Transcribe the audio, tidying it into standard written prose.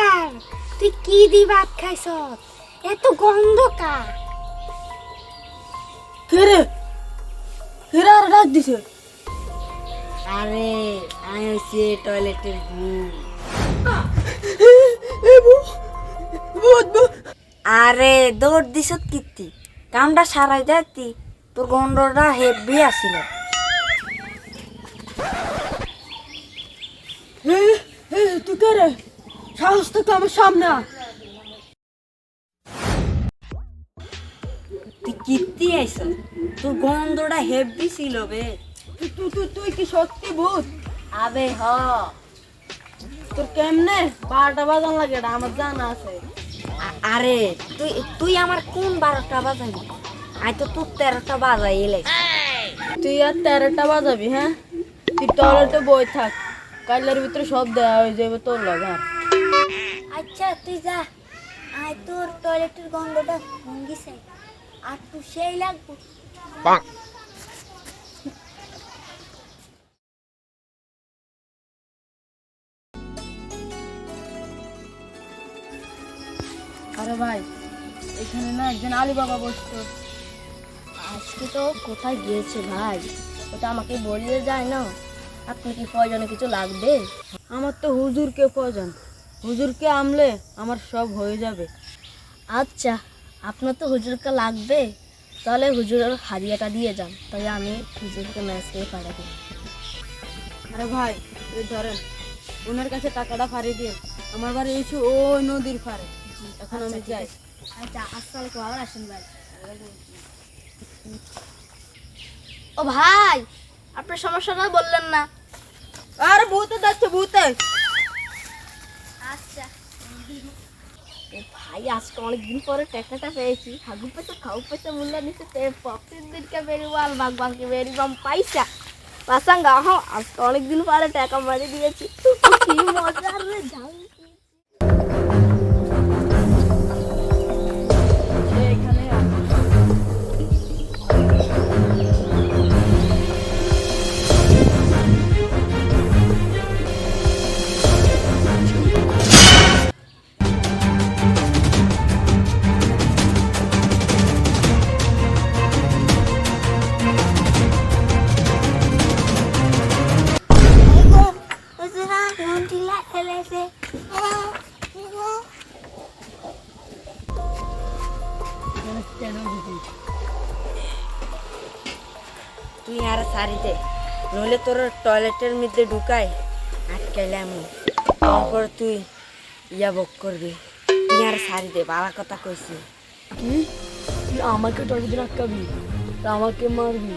আর তুই কি দি ভাত খাইছ? এত গন্ধ কা? কে আর ডাক দিছে? আরে আমি হচ্ছে টয়লেটের ভূত। আরে দৌড় দিছ কীর্তি, কামটা সারাই যাতি, তোর গন্ডটা হেভি আসিল। তুই কে রে? সাহস তো আমার সামনে আ। তুই কীর্তি আইস, তোর গন্ধটা হেভি ছিল বে। তুই কি সত্যি ভূত? আবে হ, তোর কেমনে 12টা বাজান লাগে এটা আমার জানা আছে। আরে তুই তুই আমার কোন 12টা বাজাবি? আই তো তোর 13টা বাজাই এলাই। তুই আর 13টা বাজাবি? হ্যাঁ, তুই টয়লেটে বই থাক, কাইলের ভিতরে সব দেওয়া হয়ে যাবে তোর লগার। আচ্ছা তুই যা, আয় তোর টয়লেটের গন্ধটা ভঙ্গিছে আর তুই সেই লাগবো। আরে ভাই, এখানে না একজন আলী বাবা বসতো। আজকে তো কোথায় গিয়েছে ভাই? ওটা আমাকে বললে যায় না। আপনি কি প্রয়োজনে কিছু লাগবে? আমার তো হুজুরকে প্রয়োজন, হুজুরকে আনলে আমার সব হয়ে যাবে। আচ্ছা, আপনার তো হুজুরকে লাগবে, তাহলে হুজুরের হাদিয়াটা দিয়ে যান, তাই আমি হুজুরকে ম্যাচকে পাঠাবো। আরে ভাই, এই ধরেন, ওনার কাছে টাকাটা ফারিয়ে দিয়ে, আমার বাড়ি এসে ওই নদীর পারে। এখন আমি যাই। আচ্ছা, আসসালামু আলাইকুম, আবার আসেন ভাই। ও ভাই, আপনার সমস্যাটা বললেন না। আরে ভূতে যাচ্ছে, ভূতে। আচ্ছা ভাই, আজকে অনেকদিন পরে টাকাটা পেয়েছি। হাগু পেতে খাও পেতে মূল্য নিচ্ছে প্রতিদিনকে বেরিবাল বাগ বাকি বেরিবাম পাইসা পাসাঙ্গা হ। আজকে অনেকদিন পরে টাকা মারি দিয়েছি, কি মজার রে ঝাল। এখানে তুই আর সারিতে নইলে তোর টয়লেটের মধ্যে ঢুকাই আটকাইলে আমি, তারপর তুই ইয়া বক করবি। তুই আর সারিতে বাবা কথা কইছি। কি? তুই আমাকে টয়লেটে আটকাবি, তা আমাকে মারবি?